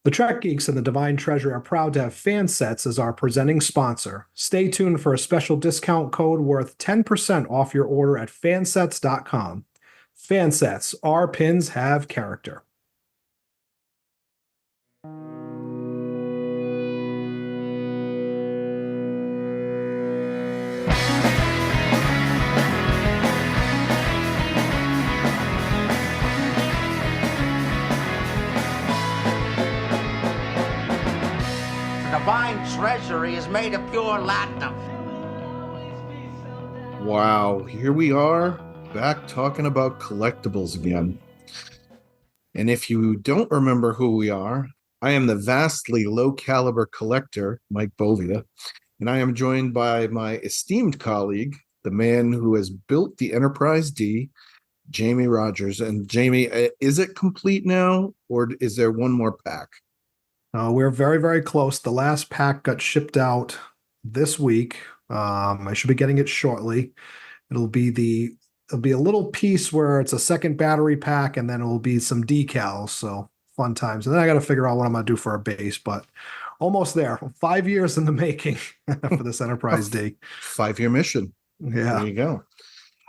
The Trek Geeks and the Divine Treasure are proud to have Fansets as our presenting sponsor. Stay tuned for a special discount code worth 10% off your order at fansets.com. Fansets, our pins have character. Divine treasury is made of pure latinum. Wow, here we are back talking about collectibles again. And if you don't remember who we are, I am the vastly low caliber collector, Mike Bovia, and I am joined by my esteemed colleague, the man who has built the Enterprise D, Jamie Rogers. And Jamie, is it complete now, or is there one more pack? We're very, very close. The last pack got shipped out this week. I should be getting it shortly. It'll be a little piece where it's a second battery pack, and then it will be some decals. So fun times. And then I got to figure out what I'm going to do for a base, but almost there. 5 years in the making for this Enterprise D. 5-year mission. Yeah. There you go.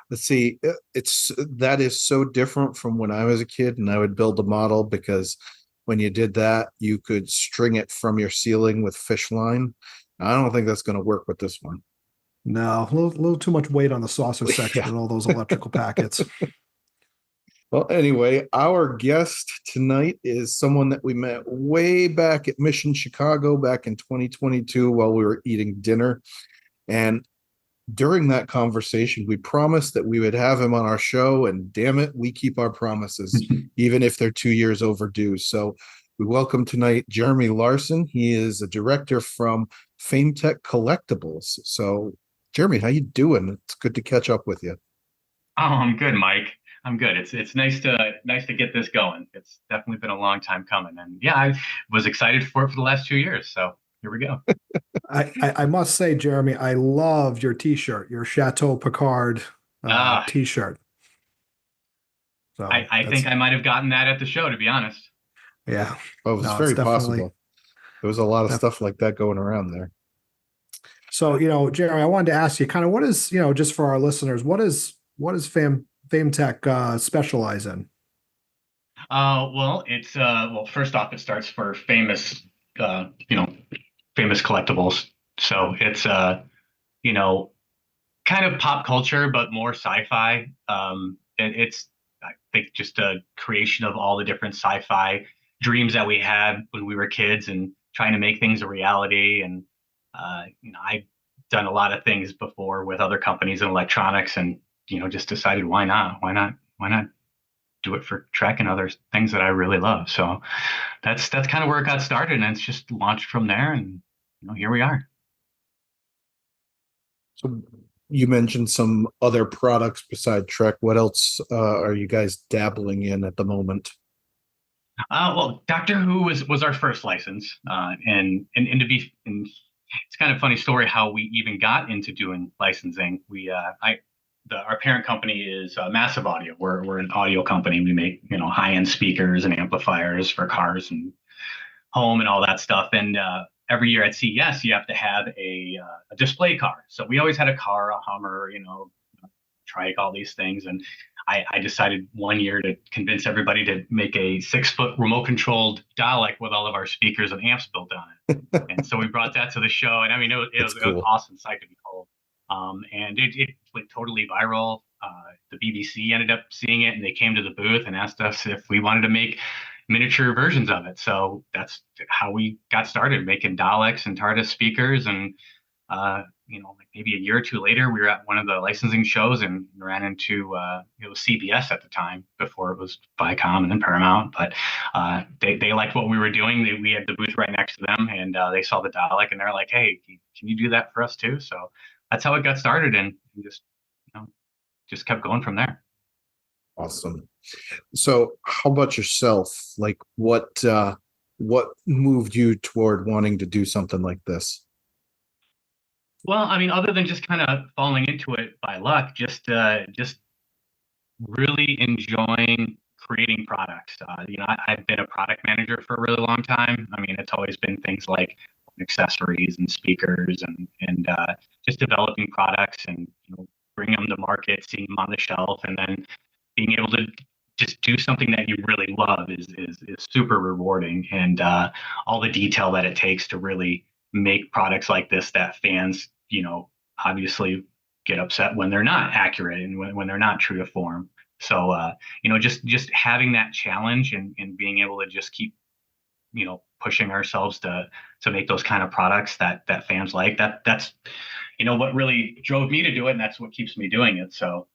Let's see. That is so different from when I was a kid and I would build a model, because when you did that, you could string it from your ceiling with fish line. I don't think that's going to work with this one. No, a little too much weight on the saucer section Yeah. and all those electrical packets. Well, anyway, our guest tonight is someone that we met way back at Mission Chicago back in 2022 while we were eating dinner. And during that conversation, we promised that we would have him on our show, and damn it, we keep our promises, even if they're 2 years overdue. So we welcome tonight Jeremy Larson. He is a director from Fametek Collectibles. So, Jeremy, how you doing? It's good to catch up with you. Oh, I'm good, Mike. I'm good. It's nice to get this going. It's definitely been a long time coming, and yeah, I was excited for it for the last 2 years. So here we go. I must say, Jeremy, I loved your T-shirt, your Chateau Picard T-shirt. So I think I might have gotten that at the show, to be honest. Yeah. Oh, it's very possible. There was a lot of stuff like that going around there. So, Jeremy, I wanted to ask you kind of what is, just for our listeners, what is Fametek specialize in? Well, it's first off, it starts for famous collectibles. So it's kind of pop culture, but more sci-fi. It's I think just a creation of all the different sci-fi dreams that we had when we were kids and trying to make things a reality. And I've done a lot of things before with other companies in electronics, and just decided why not do it for Trek and other things that I really love. So that's kind of where it got started, and it's just launched from there, and here we are. So you mentioned some other products beside Trek. What else are you guys dabbling in at the moment? Well, Doctor Who was our first license, and it's kind of a funny story how we even got into doing licensing. Our parent company is Massive Audio. We're an audio company. We make high-end speakers and amplifiers for cars and home and all that stuff. And every year at CES, you have to have a display car. So we always had a car, a Hummer, trike, all these things. And I decided one year to convince everybody to make a 6-foot remote-controlled Dalek with all of our speakers and amps built on it. And so we brought that to the show. And I mean, it was an awesome sight to behold. And it went totally viral. The BBC ended up seeing it, and they came to the booth and asked us if we wanted to make miniature versions of it. So that's how we got started making Daleks and TARDIS speakers. And maybe a year or two later, we were at one of the licensing shows and ran into it was CBS at the time before it was Viacom and then Paramount. But they liked what we were doing. We had the booth right next to them, and they saw the Dalek, and they're like, "Hey, can you do that for us too?" So that's how it got started, and just kept going from there. Awesome. So how about yourself? Like what moved you toward wanting to do something like this? Well, I mean, other than just kind of falling into it by luck, just really enjoying creating products. I've been a product manager for a really long time. I mean, it's always been things like accessories and speakers and just developing products and bringing them to market, seeing them on the shelf, and then being able to just do something that you really love is super rewarding. And all the detail that it takes to really make products like this that fans, obviously get upset when they're not accurate and when they're not true to form. So just having that challenge and being able to just keep pushing ourselves to make those kind of products that fans like, that's what really drove me to do it, and that's what keeps me doing it. So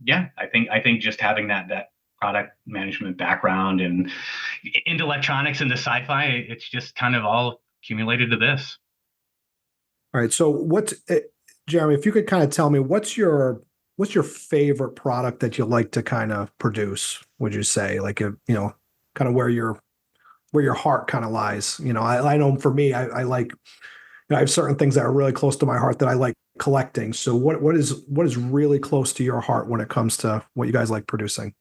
yeah, I think just having that product management background and into electronics and the sci-fi, it's just kind of all accumulated to this. All right. So Jeremy, if you could kind of tell me what's your favorite product that you like to kind of produce, would you say? Like, kind of where your heart kind of lies. I know for me, I like, I have certain things that are really close to my heart that I like collecting. So what is really close to your heart when it comes to what you guys like producing?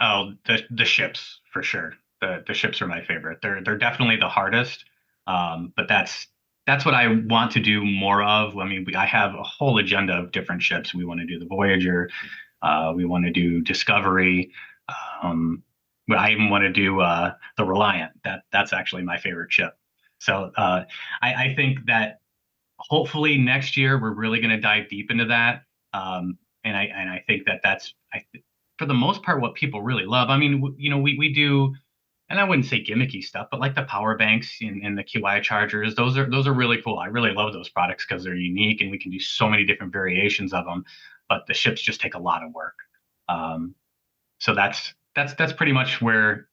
Oh, the ships for sure. The ships are my favorite. They're definitely the hardest. But that's what I want to do more of. I mean, I have a whole agenda of different ships. We want to do the Voyager. We want to do Discovery. But I even want to do the Reliant. That's actually my favorite ship. So I think that hopefully next year we're really going to dive deep into that. And I think that's for the most part what people really love. I mean, we do, and I wouldn't say gimmicky stuff, but like the power banks and the QI chargers, those are really cool. I really love those products because they're unique and we can do so many different variations of them. But the ships just take a lot of work. So that's pretty much where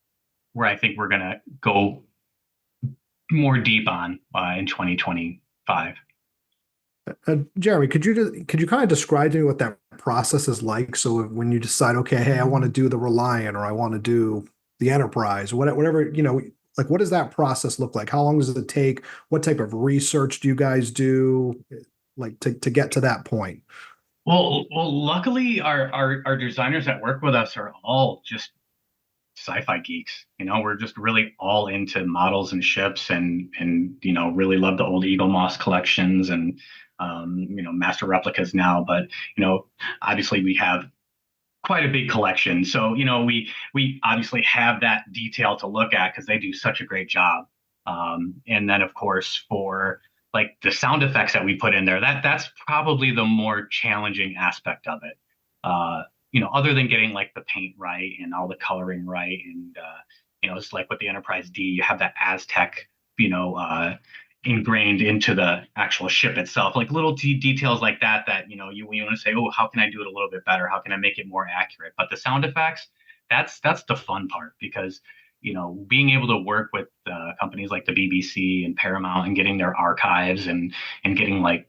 I think we're gonna go more deep on in 2025. Jeremy, could you kind of describe to me what that process is like? So when you decide, okay, hey, I want to do the Reliant or I want to do the Enterprise, whatever, like what does that process look like? How long does it take? What type of research do you guys do, like to get to that point? Well, luckily our designers that work with us are all just sci-fi geeks. We're just really all into models and ships and really love the old Eagle Moss collections and master replicas now. But obviously we have quite a big collection. So we obviously have that detail to look at because they do such a great job. And then of course for like the sound effects that we put in there, that's probably the more challenging aspect of it. Other than getting like the paint right and all the coloring right, and it's like with the Enterprise D, you have that Aztec, ingrained into the actual ship itself, like little details like that you want to say, oh, how can I do it a little bit better? How can I make it more accurate? But the sound effects, that's the fun part because being able to work with companies like the BBC and Paramount and getting their archives and getting like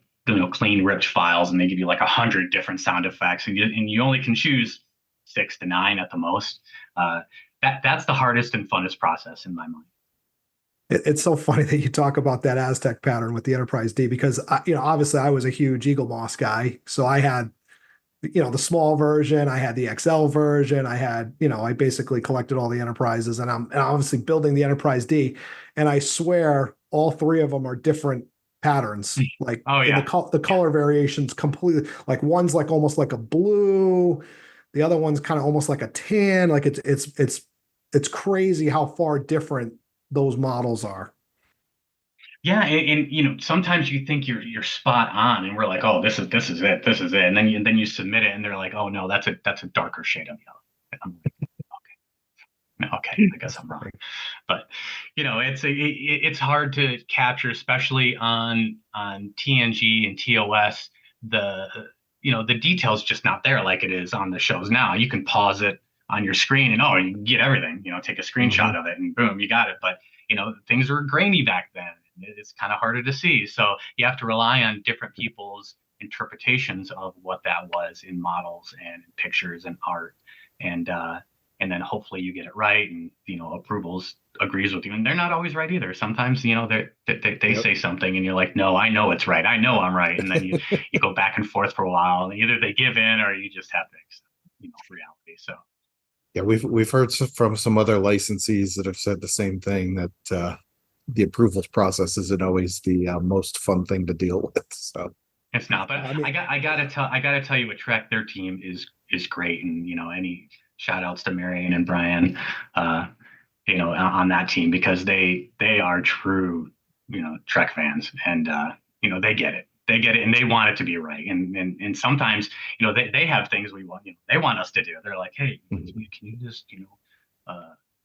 clean ripped files, and they give you like 100 different sound effects, and you only can choose 6 to 9 at the most. That's the hardest and funnest process in my mind. It's so funny that you talk about that Aztec pattern with the Enterprise D because obviously I was a huge Eagle Moss guy, so I had the small version, I had the XL version, I had I basically collected all the Enterprises, and I'm obviously building the Enterprise D, and I swear all three of them are different patterns. Like oh yeah, the color variations completely. Like one's like almost like a blue, the other one's kind of almost like a tan. Like it's crazy how far different those models are. Yeah, and sometimes you think you're spot on, and we're like, oh, this is it, and then you submit it, and they're like, oh no, that's a darker shade of yellow. And I'm like, okay, I guess I'm wrong. But it's hard to capture, especially on TNG and TOS. The details just not there like it is on the shows now. You can pause it on your screen and you get everything. Take a screenshot of it and boom, you got it. But things were grainy back then. It's kind of harder to see. So you have to rely on different people's interpretations of what that was in models and in pictures and art. And then hopefully you get it right and approvals agrees with you, and they're not always right either. Sometimes they Yep. say something and you're like, no, I know it's right, I know I'm right, and then you go back and forth for a while, and either they give in or you just have to accept reality. So Yeah, we've heard from some other licensees that have said the same thing, that the approvals process isn't always the most fun thing to deal with. So It's not, but I mean, I gotta tell you, at Trek, their team is great, and any shout outs to Marion and Brian, uh, on that team, because they are true, Trek fans, and they get it. They get it, and they want it to be right. And sometimes, they have things we want, they want us to do. They're like, hey, can you just,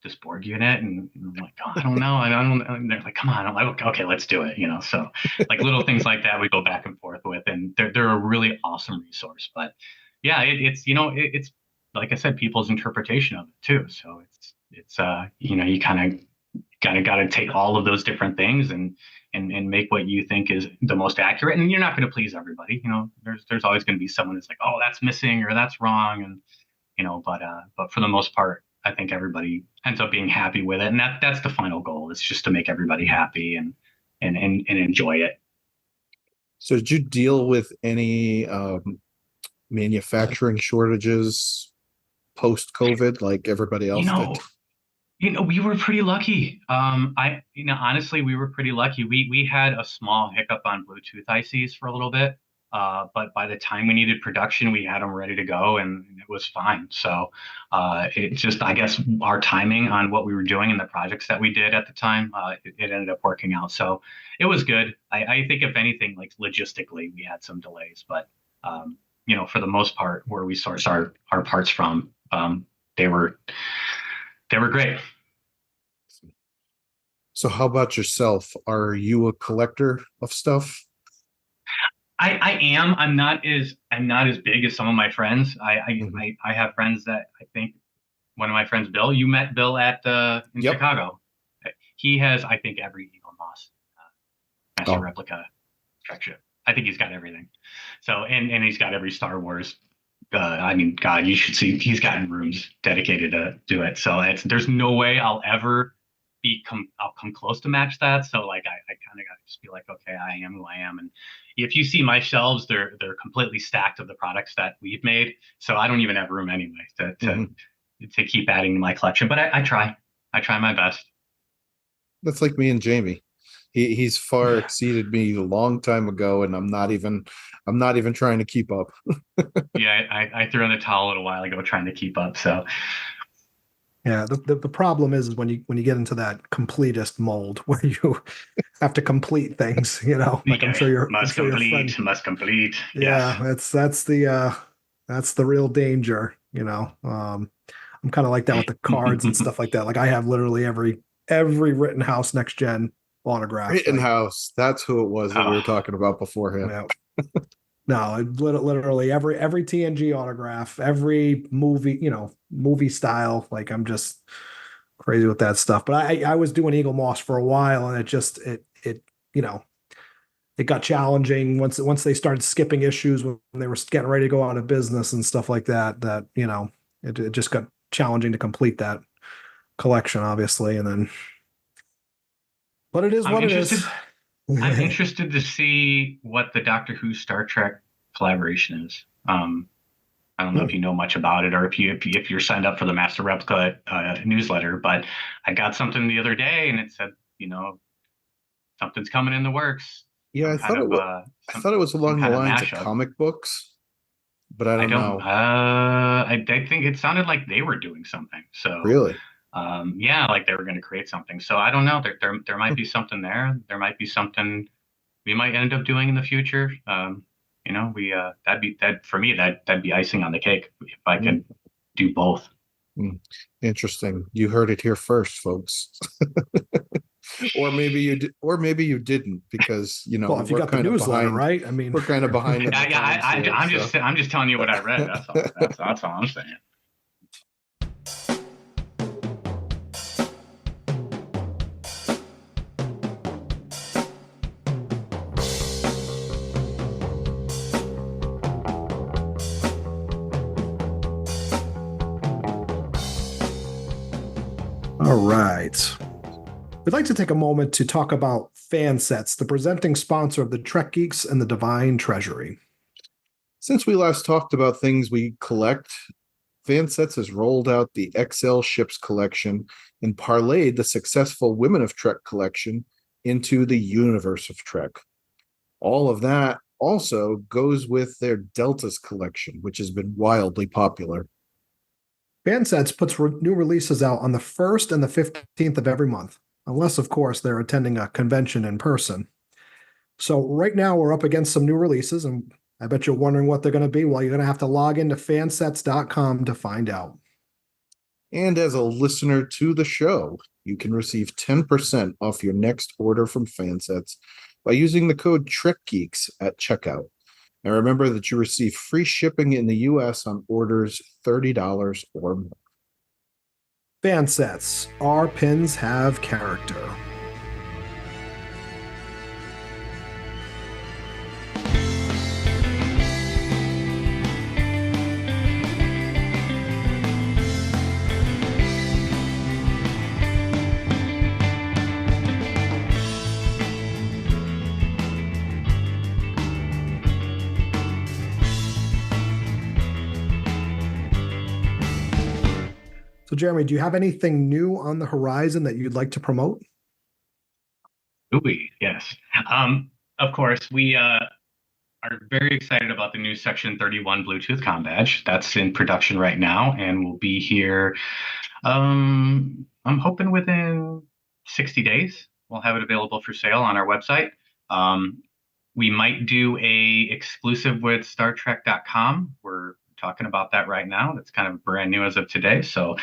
this board unit? And I'm like, oh, I don't know. I don't. And they're like, come on. I'm like, okay, let's do it. So like little things like that we go back and forth with, and they're a really awesome resource. But yeah, it's like I said, people's interpretation of it too. So it's you kind of got to take all of those different things and make what you think is the most accurate. And you're not going to please everybody. There's always going to be someone that's like, oh, that's missing or that's wrong, and but for the most part, I think everybody ends up being happy with it, and that's the final goal. It's just to make everybody happy and enjoy it. So did you deal with any manufacturing shortages post-COVID like everybody else did? We were pretty lucky. Honestly, we were pretty lucky. We had a small hiccup on Bluetooth ICs for a little bit. But by the time we needed production, we had them ready to go, and it was fine. So it just, I guess, our timing on what we were doing and the projects that we did at the time, it ended up working out. So it was good. I think if anything, like logistically, we had some delays, but for the most part, where we source our parts from, they were great. So how about yourself? Are you a collector of stuff? I am. I'm not as big as some of my friends. I have friends that I think, one of my friends, Bill. You met Bill in Chicago. He has, I think, every Eagle Moss master replica Trek ship. I think he's got everything. So and he's got every Star Wars. God, you should see. He's got rooms dedicated to do it. So there's no way I'll ever I'll come close to match that. So like I kind of got to just be like, okay, I am who I am. And if you see my shelves, they're completely stacked of the products that we've made. So I don't even have room anyway to keep adding to my collection. But I try my best. That's like me and Jamie. He's far exceeded me a long time ago, and I'm not even trying to keep up. Yeah, I threw in the towel a little while ago trying to keep up. So yeah, the problem is when you get into that completist mold where you have to complete things, like I'm sure you're must complete. Yeah, yes. that's the real danger, I'm kind of like that with the cards and stuff like that. Like I have literally every Rittenhouse next gen autograph. Rittenhouse, that's who it was that we were talking about beforehand. Yeah. No, literally every TNG autograph, every movie style. Like I'm just crazy with that stuff. But I was doing Eagle Moss for a while, and it got challenging once they started skipping issues when they were getting ready to go out of business and stuff like that. That it just got challenging to complete that collection, obviously, and then. But it is what it is. I'm interested to see what the Doctor Who Star Trek collaboration is. I don't know if you know much about it, or if you're signed up for the Master Replica newsletter. But I got something the other day, and it said, something's coming in the works. Yeah, I thought it was along the lines of comic books, but I don't know. I think it sounded like they were doing something. So really. Like they were going to create something. So I don't know. There might be something there. There might be something we might end up doing in the future. For me, that'd be icing on the cake if I could do both. Interesting. You heard it here first, folks. Or maybe you did, or maybe you didn't, because well, if you got the newsletter, right? I mean, we're kind of behind. I'm just telling you what I read. That's all. That's all I'm saying. All right. We'd like to take a moment to talk about Fan Sets, the presenting sponsor of the Trek Geeks and the Divine Treasury. Since we last talked about things we collect, Fansets has rolled out the XL Ships collection and parlayed the successful Women of Trek collection into the Universe of Trek. All of that also goes with their Deltas collection, which has been wildly popular. Fansets puts new releases out on the 1st and the 15th of every month, unless, of course, they're attending a convention in person. So right now we're up against some new releases, and I bet you're wondering what they're going to be. Well, you're going to have to log into fansets.com to find out. And as a listener to the show, you can receive 10% off your next order from Fansets by using the code TrekGeeks at checkout. And remember that you receive free shipping in the US on orders $30 or more. Fansets. Our pins have character. So, Jeremy, do you have anything new on the horizon that you'd like to promote? Ooh, yes. Of course, we are very excited about the new Section 31 Bluetooth comm badge. That's in production right now and will be here. I'm hoping within 60 days. We'll have it available for sale on our website. We might do a exclusive with StarTrek.com. We're talking about that right now. That's kind of brand new as of today. So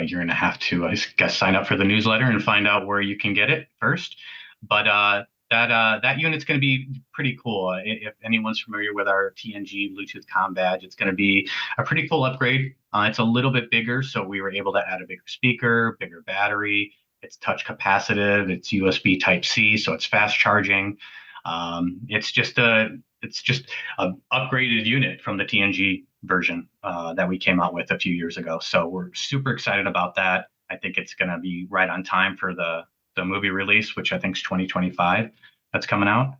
you're going to have to, I guess, sign up for the newsletter and find out where you can get it first. But that unit's going to be pretty cool. If anyone's familiar with our TNG Bluetooth comm badge, it's going to be a pretty cool upgrade. It's a little bit bigger, so we were able to add a bigger speaker, bigger battery. It's touch capacitive. It's USB Type-C, so it's fast charging. It's just a upgraded unit from the TNG version that we came out with a few years ago. So we're super excited about that. I think it's going to be right on time for the movie release, which I think is 2025. That's coming out.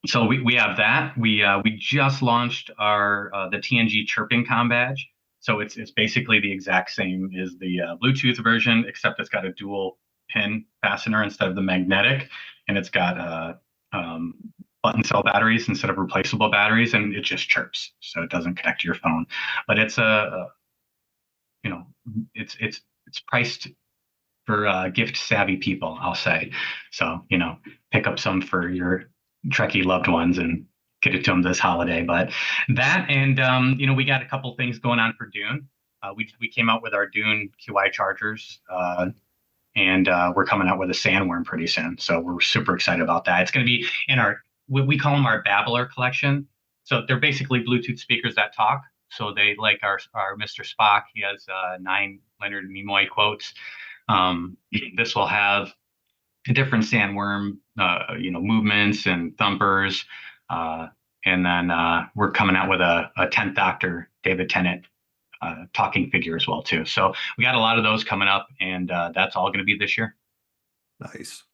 So we have that. We just launched our the TNG chirping comm badge. So it's basically the exact same as the Bluetooth version, except it's got a dual pin fastener instead of the magnetic, and it's got button cell batteries instead of replaceable batteries, and it just chirps, so it doesn't connect to your phone. But it's it's priced for gift savvy people, I'll say. So pick up some for your Trekkie loved ones and get it to them this holiday. But that, and we got a couple things going on for Dune. We came out with our Dune QI chargers. And we're coming out with a sandworm pretty soon. So we're super excited about that. It's going to be in we call them our Babbler collection. So they're basically Bluetooth speakers that talk. So they like our Mr. Spock. He has 9 Leonard Nimoy quotes. This will have different sandworm, movements and thumpers. And then we're coming out with a 10th Doctor, David Tennant, talking figure as well too. So we got a lot of those coming up, and that's all going to be this year. Nice.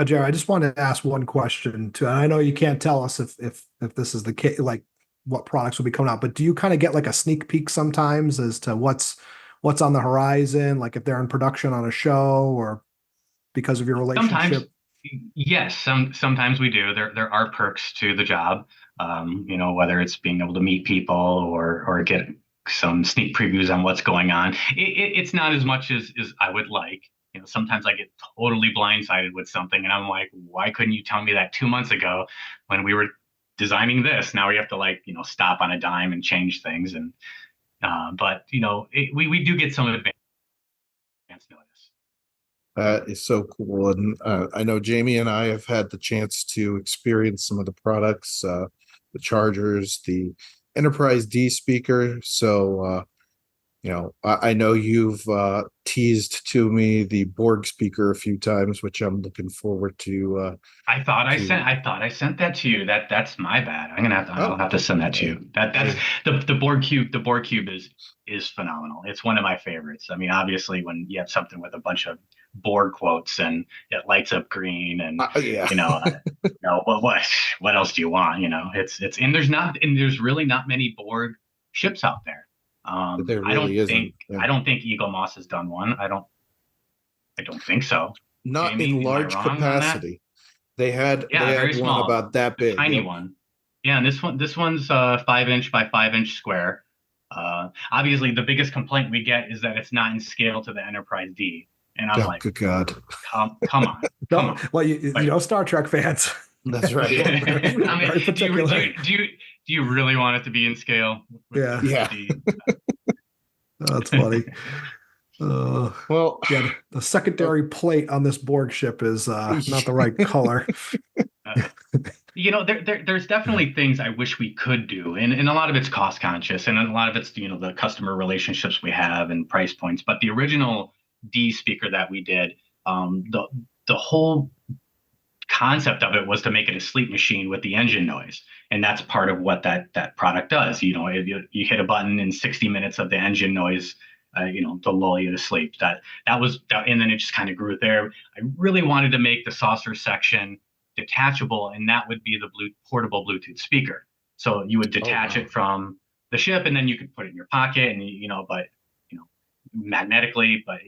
Jerry, I just wanted to ask one question too. And I know you can't tell us if this is the case, like what products will be coming out, but do you kind of get like a sneak peek sometimes as to what's on the horizon, like if they're in production on a show or because of your relationship? Sometimes, yes. Sometimes we do. There are perks to the job. Whether it's being able to meet people or get some sneak previews on what's going on. It's not as much as I would like. Sometimes I get totally blindsided with something, and I'm like, why couldn't you tell me that 2 months ago when we were designing this? Now we have to stop on a dime and change things. And but we do get some advance notice. That is so cool. And I know Jamie and I have had the chance to experience some of the products, the chargers, the Enterprise D speaker. So, I know you've teased to me the Borg speaker a few times, which I'm looking forward to. I thought I sent that to you. That's my bad. I'll have to send that to you. That's the Borg cube. The Borg cube is phenomenal. It's one of my favorites. I mean, obviously, when you have something with a bunch of Borg quotes and it lights up green, and what else do you want? It's and there's really not many Borg ships out there. There really isn't. Yeah. I don't think Eagle Moss has done one. I don't think so. Not Jamie, in am I large wrong on that? capacity. They had Yeah, very one small, about that a big. tiny Yep. one. Yeah, and this one's 5 inch by 5 inch square. Obviously, the biggest complaint we get is that it's not in scale to the Enterprise D, and I'm Oh, like, good God. come on, come No, on. well, you Like, know, Star Trek fans. That's right. I Very mean, particular. do you really want it to be in scale with Yeah. the Yeah. D? Oh, that's funny. Well, Yeah, the secondary plate on this Borg ship is not the right color. Uh, there's definitely things I wish we could do, and a lot of it's cost conscious, and a lot of it's the customer relationships we have and price points. But the original D speaker that we did, the whole concept of it was to make it a sleep machine with the engine noise, and that's part of what that product does. If you hit a button in 60 minutes of the engine noise, to lull you to sleep. That was that, and then it just kind of grew there. I really wanted to make the saucer section detachable, and that would be the portable Bluetooth speaker. So you would detach it from the ship, and then you could put it in your pocket, and but magnetically. But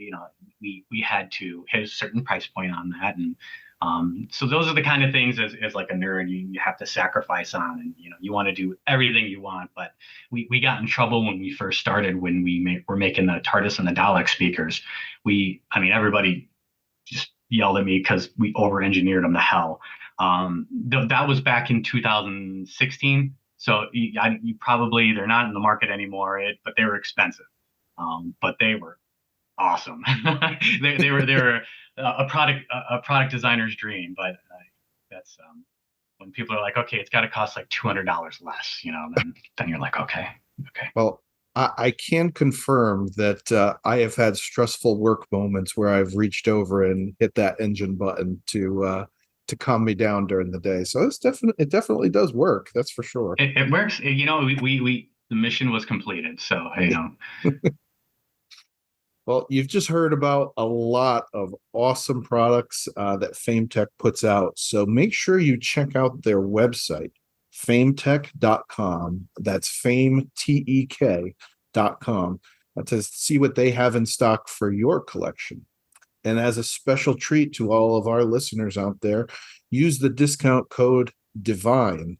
we had to hit a certain price point on that, and so those are the kind of things as like a nerd you have to sacrifice on, and you want to do everything you want. But we got in trouble when we first started, when were making the TARDIS and the Dalek speakers. Everybody just yelled at me because we over-engineered them to hell. That was back in 2016. So you probably, they're not in the market anymore, but they were expensive. But they were awesome. they were a product designer's dream. But that's when people are like, okay, it's got to cost like $200 less, then you're like, okay. Well, I can confirm that I have had stressful work moments where I've reached over and hit that engine button to calm me down during the day. So it definitely does work. That's for sure. It works. We the mission was completed. So Well, you've just heard about a lot of awesome products that Fametek puts out. So make sure you check out their website, fametek.com. That's fametek.com to see what they have in stock for your collection. And as a special treat to all of our listeners out there, use the discount code DIVINE,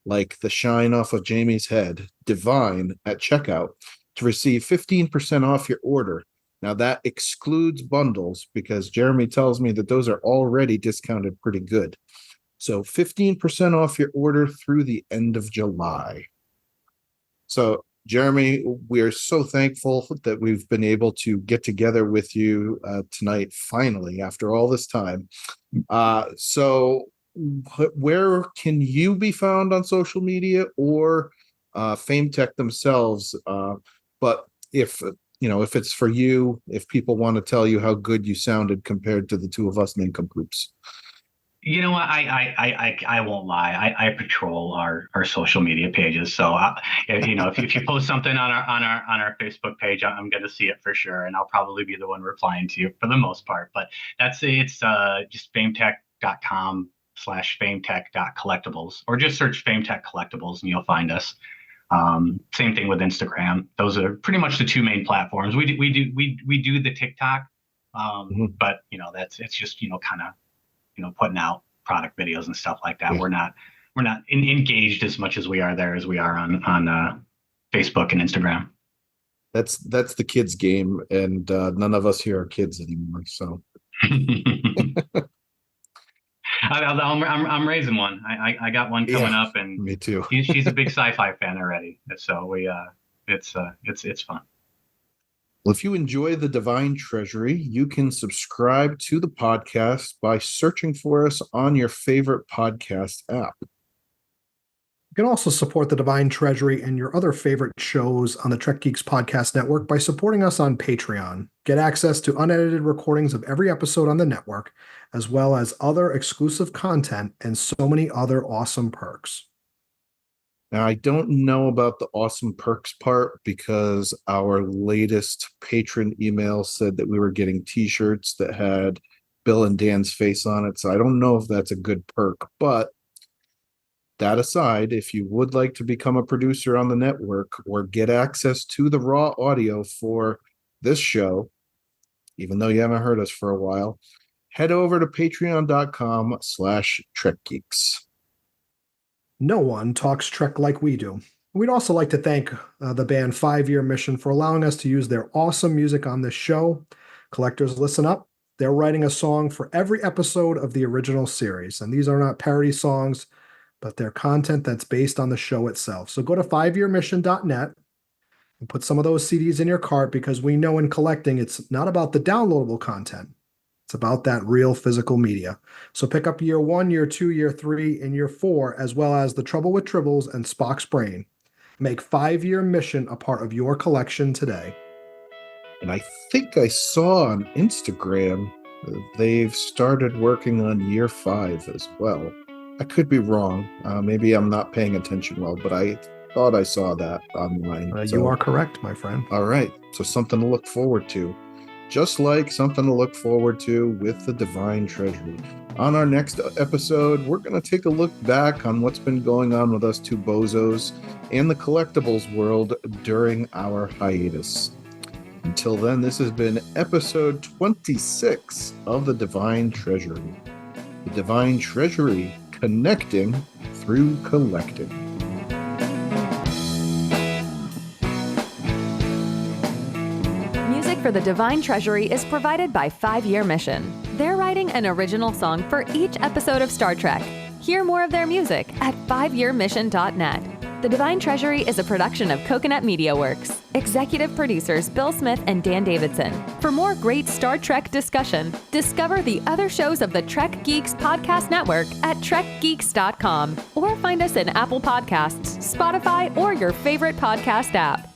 like the shine off of Jamie's head, DIVINE at checkout to receive 15% off your order. Now that excludes bundles because Jeremy tells me that those are already discounted pretty good. So 15% off your order through the end of July. So Jeremy, we are so thankful that we've been able to get together with you tonight, finally, after all this time. So where can you be found on social media or Fametek themselves? But if it's for you, if people want to tell you how good you sounded compared to the two of us nincompoops. You know what? I won't lie. I patrol our social media pages. So if you post something on our Facebook page, I'm going to see it for sure, and I'll probably be the one replying to you for the most part. But it's just fametek.com/fametek.collectibles, or just search Fametek Collectibles and you'll find us. Same thing with Instagram. Those are pretty much the two main platforms. We do the TikTok, but it's just kind of putting out product videos and stuff like that. Yeah. We're not engaged as much as we are there as we are on Facebook and Instagram. That's the kids' game, and none of us here are kids anymore. So I'm raising one. I got one coming up, and me too. she's a big sci-fi fan already, so it's fun. Well, if you enjoy the Divine Treasury, you can subscribe to the podcast by searching for us on your favorite podcast app. You can also support the Divine Treasury and your other favorite shows on the Trek Geeks Podcast Network by supporting us on Patreon. Get access to unedited recordings of every episode on the network, as well as other exclusive content and so many other awesome perks. Now, I don't know about the awesome perks part because our latest patron email said that we were getting t-shirts that had Bill and Dan's face on it. So I don't know if that's a good perk, but That aside, if you would like to become a producer on the network or get access to the raw audio for this show, even though you haven't heard us for a while, head over to patreon.com/trekgeeks. No one talks Trek like we do. We'd also like to thank the band 5 Year Mission for allowing us to use their awesome music on this show. Collectors, listen up. They're writing a song for every episode of the original series. And these are not parody songs, but they're content that's based on the show itself. So go to 5yearmission.net and put some of those CDs in your cart, because we know in collecting, it's not about the downloadable content. It's about that real physical media. So pick up year 1, year 2, year 3, and year 4, as well as The Trouble with Tribbles and Spock's Brain. Make 5 Year Mission a part of your collection today. And I think I saw on Instagram they've started working on year 5 as well. I could be wrong. Maybe I'm not paying attention well, but I thought I saw that online. You are correct, my friend. All right. So something to look forward to. Just like something to look forward to with the Divine Treasury. On our next episode, we're going to take a look back on what's been going on with us two bozos and the collectibles world during our hiatus. Until then, this has been episode 26 of the Divine Treasury. The Divine Treasury, connecting through collecting. Music for the Divine Treasury is provided by 5 Year Mission. They're writing an original song for each episode of Star Trek. Hear more of their music at 5yearmission.net. The Divine Treasury is a production of Coconut Media Works. Executive producers Bill Smith and Dan Davidson. For more great Star Trek discussion, discover the other shows of the Trek Geeks Podcast Network at trekgeeks.com or find us in Apple Podcasts, Spotify, or your favorite podcast app.